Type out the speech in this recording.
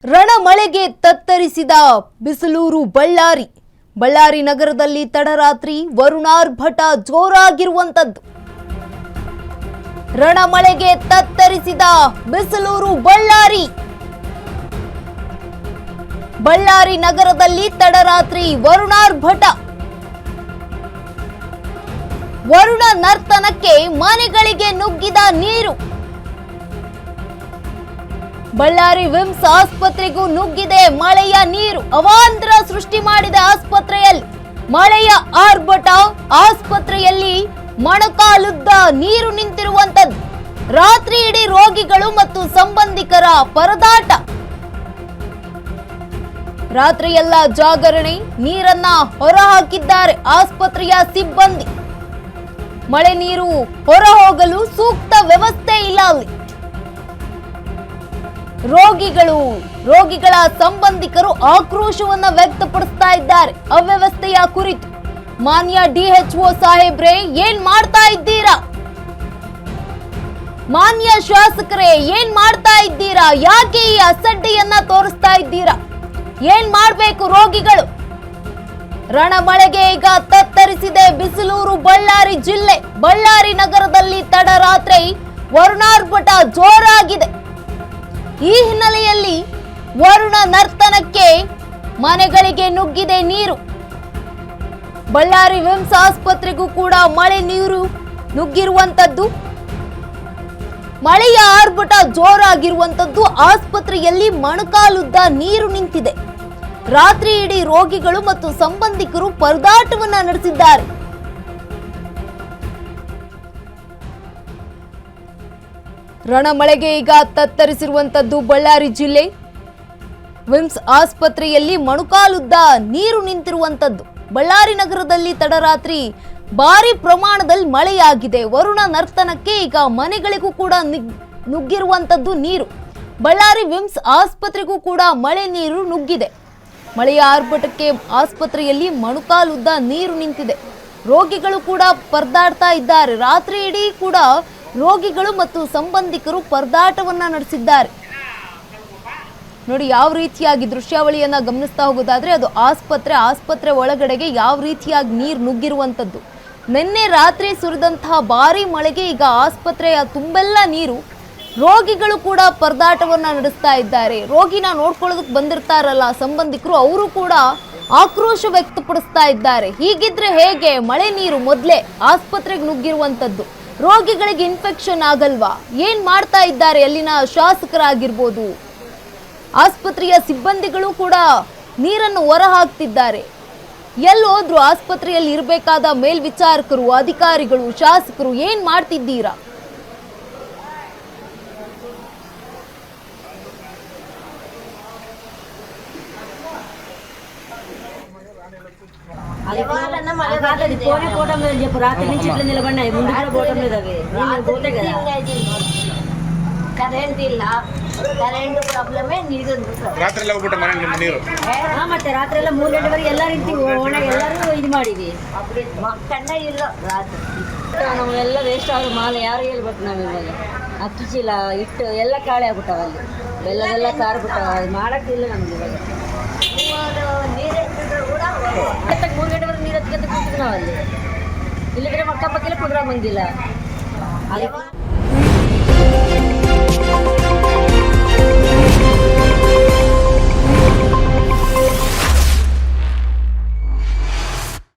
ರಣಮಳೆಗೆ ತತ್ತರಿಸಿದ ಬಿಸಲೂರು ಬಳ್ಳಾರಿ ನಗರದಲ್ಲಿ ತಡರಾತ್ರಿ ವರುಣಾರ್ಭಟ ಜೋರಾಗಿರುವಂತದ್ದು. ರಣಮಳೆಗೆ ತತ್ತರಿಸಿದ ಬಿಸಲೂರು ಬಳ್ಳಾರಿ ನಗರದಲ್ಲಿ ತಡರಾತ್ರಿ ವರುಣಾರ್ಭಟ. ವರುಣ ನರ್ತನಕ್ಕೆ ಮನೆಗಳಿಗೆ ನುಗ್ಗಿದ ನೀರು. ಬಳ್ಳಾರಿ ವಿಮ್ಸ್ ಆಸ್ಪತ್ರೆಗೂ ನುಗ್ಗಿದೆ ಮಳೆಯ ನೀರು. ಅವಾಂತರ ಸೃಷ್ಟಿ ಮಾಡಿದ ಆಸ್ಪತ್ರೆಯಲ್ಲಿ ಮಳೆಯ ಆರ್ಭಟ. ಆಸ್ಪತ್ರೆಯಲ್ಲಿ ಮೊಣಕಾಲುದ್ದ ನೀರು ನಿಂತಿರುವಂತದ್ದು. ರಾತ್ರಿ ಇಡೀ ರೋಗಿಗಳು ಮತ್ತು ಸಂಬಂಧಿಕರ ಪರದಾಟ. ರಾತ್ರಿಯೆಲ್ಲ ಜಾಗರಣೆ, ನೀರನ್ನ ಹೊರಹಾಕಿದ್ದಾರೆ ಆಸ್ಪತ್ರೆಯ ಸಿಬ್ಬಂದಿ. ಮಳೆ ನೀರು ಹೊರ ಹೋಗಲು ಸೂಕ್ತ ವ್ಯವಸ್ಥೆ ಇಲ್ಲ ಅಲ್ಲಿ. ರೋಗಿಗಳ ಸಂಬಂಧಿಕರು ಆಕ್ರೋಶವನ್ನ ವ್ಯಕ್ತಪಡಿಸ್ತಾ ಇದ್ದಾರೆ ಅವ್ಯವಸ್ಥೆಯ ಕುರಿತು. ಮಾನ್ಯ ಡಿಎಚ್ಒ ಸಾಹೇಬ್ರೆ, ಏನ್ ಮಾಡ್ತಾ ಇದ್ದೀರಾ? ಮಾನ್ಯ ಶಾಸಕರೇ, ಏನ್ ಮಾಡ್ತಾ ಇದ್ದೀರಾ? ಯಾಕೆ ಈ ಅಸಡ್ಡೆಯನ್ನ ತೋರಿಸ್ತಾ ಇದ್ದೀರಾ? ಏನ್ ಮಾಡ್ಬೇಕು ರೋಗಿಗಳು? ರಣಮಳೆಗೆ ಈಗ ತತ್ತರಿಸಿದೆ ಬಿಸಲೂರು ಬಳ್ಳಾರಿ ಜಿಲ್ಲೆ. ಬಳ್ಳಾರಿ ನಗರದಲ್ಲಿ ತಡರಾತ್ರಿ ವರುಣಾರ್ಭಟ ಜೋರಾಗಿದೆ. ಈ ಹಿನ್ನೆಲೆಯಲ್ಲಿ ವರುಣ ನರ್ತನಕ್ಕೆ ಮನೆಗಳಿಗೆ ನುಗ್ಗಿದೆ ನೀರು. ಬಳ್ಳಾರಿ ವಿಮ್ಸ್ ಆಸ್ಪತ್ರೆಗೂ ಕೂಡ ಮಳೆ ನೀರು ನುಗ್ಗಿರುವಂತದ್ದು. ಮಳೆಯ ಆರ್ಭಟ ಜೋರಾಗಿರುವಂತದ್ದು. ಆಸ್ಪತ್ರೆಯಲ್ಲಿ ಮೊಣಕಾಲುದ್ದ ನೀರು ನಿಂತಿದೆ. ರಾತ್ರಿ ಇಡೀ ರೋಗಿಗಳು ಮತ್ತು ಸಂಬಂಧಿಕರು ಪರದಾಟವನ್ನ ನಡೆಸಿದ್ದಾರೆ. ರಣಮಳೆಗೆ ಈಗ ತತ್ತರಿಸಿರುವಂತದ್ದು ಬಳ್ಳಾರಿ ಜಿಲ್ಲೆ. ವಿಮ್ಸ್ ಆಸ್ಪತ್ರೆಯಲ್ಲಿ ಮೊಣಕಾಲುದ್ದ ನೀರು ನಿಂತಿರುವಂತದ್ದು. ಬಳ್ಳಾರಿ ನಗರದಲ್ಲಿ ತಡರಾತ್ರಿ ಭಾರಿ ಪ್ರಮಾಣದಲ್ಲಿ ಮಳೆಯಾಗಿದೆ. ವರುಣ ನರ್ತನಕ್ಕೆ ಈಗ ಮನೆಗಳಿಗೂ ಕೂಡ ನುಗ್ಗಿರುವಂತದ್ದು ನೀರು. ಬಳ್ಳಾರಿ ವಿಮ್ಸ್ ಆಸ್ಪತ್ರೆಗೂ ಕೂಡ ಮಳೆ ನೀರು ನುಗ್ಗಿದೆ. ಮಳೆಯ ಆರ್ಭಟಕ್ಕೆ ಆಸ್ಪತ್ರೆಯಲ್ಲಿ ಮೊಣಕಾಲುದ್ದ ನೀರು ನಿಂತಿದೆ. ರೋಗಿಗಳು ಕೂಡ ಪರದಾಡ್ತಾ ಇದ್ದಾರೆ. ರಾತ್ರಿ ಇಡೀ ಕೂಡ ರೋಗಿಗಳು ಮತ್ತು ಸಂಬಂಧಿಕರು ಪರದಾಟವನ್ನ ನಡೆಸಿದ್ದಾರೆ. ನೋಡಿ ಯಾವ ರೀತಿಯಾಗಿ ದೃಶ್ಯಾವಳಿಯನ್ನ ಗಮನಿಸ್ತಾ ಹೋಗೋದಾದ್ರೆ ಅದು ಆಸ್ಪತ್ರೆ ಒಳಗಡೆಗೆ ಯಾವ ರೀತಿಯಾಗಿ ನೀರು ನುಗ್ಗಿರುವಂತದ್ದು. ನಿನ್ನೆ ರಾತ್ರಿ ಸುರಿದಂತಹ ಭಾರಿ ಮಳೆಗೆ ಈಗ ಆಸ್ಪತ್ರೆಯ ತುಂಬೆಲ್ಲ ನೀರು. ರೋಗಿಗಳು ಕೂಡ ಪರದಾಟವನ್ನ ನಡೆಸ್ತಾ ಇದ್ದಾರೆ. ರೋಗಿನ ನೋಡ್ಕೊಳ್ಳೋದಕ್ಕೆ ಬಂದಿರ್ತಾರಲ್ಲ ಸಂಬಂಧಿಕರು, ಅವರು ಕೂಡ ಆಕ್ರೋಶ ವ್ಯಕ್ತಪಡಿಸ್ತಾ ಇದ್ದಾರೆ. ಹೀಗಿದ್ರೆ ಹೇಗೆ? ಮಳೆ ನೀರು ಮೊದಲೇ ಆಸ್ಪತ್ರೆಗೆ ನುಗ್ಗಿರುವಂತದ್ದು. ರೋಗಿಗಳಿಗೆ ಇನ್ಫೆಕ್ಷನ್ ಆಗಲ್ವಾ? ಏನ್ ಮಾಡ್ತಾ ಇದ್ದಾರೆ ಅಲ್ಲಿನ ಶಾಸಕರಾಗಿರ್ಬೋದು, ಆಸ್ಪತ್ರೆಯ ಸಿಬ್ಬಂದಿಗಳು ಕೂಡ ನೀರನ್ನು ಹೊರ ಹಾಕ್ತಿದ್ದಾರೆ. ಎಲ್ಲೋದ್ರು ಆಸ್ಪತ್ರೆಯಲ್ಲಿ ಇರಬೇಕಾದ ಮೇಲ್ವಿಚಾರಕರು, ಅಧಿಕಾರಿಗಳು, ಶಾಸಕರು ಏನ್ ಮಾಡ್ತಿದ್ದೀರಾ? కరెంట్ ಇಲ್ಲ, కరెంట్ ಪ್ರಾಬ್ಲಮ್ ನೀರು. ರಾತ್ರಿ ಎಲ್ಲ ಹೋಗ್ಬಿಟ್ಟು ಮನೆ ನಿಮ್ಮ ನೀರು. ಮತ್ತೆ ರಾತ್ರಿ ಎಲ್ಲ 3 ಗಂಟೆವರೆಗೆ ಎಲ್ಲರೂ ಇರ್ತೀವಿ. ಎಲ್ಲರೂ ಇದು ಮಾಡಿವಿ. ಮಕ್ಕಣ್ಣ ಇಲ್ಲ ರಾತ್ರಿ. ನಾವೆಲ್ಲ ವೇಸ್ಟ್ ಆಗ ಮಾಲೆ ಯಾರು ಹೇಳ್ಬೇಕು? ನಾವು ಇವಾಗ ಅಕ್ಕಿ ಚೀಲ ಇಟ್ಟು ಎಲ್ಲ ಕಾಳೆ ಆಗ್ಬಿಟ್ಟಾವ. ಅಲ್ಲಿ ಬೆಲ್ಲದೆಲ್ಲ ಕಾರ್ಬಿಟ್ಟಾವ. ಅದು ಮಾಡೋಕ್ಕಿಲ್ಲ ನಮ್ಗೆ ಇವಾಗ. ನೀರು 3 ಗಂಟೆವರೆಗೆ ನೀರು ಹತ್ಕೊಂತ ಕೂತಿದ್ವಿ ನಾವು ಅಲ್ಲಿ. ಇಲ್ಲಿದ್ರೆ ಮಕ್ಕ ಪಕ್ಕೆಲ್ಲ ಕುಂದ್ರ ಬಂದಿಲ್ಲ.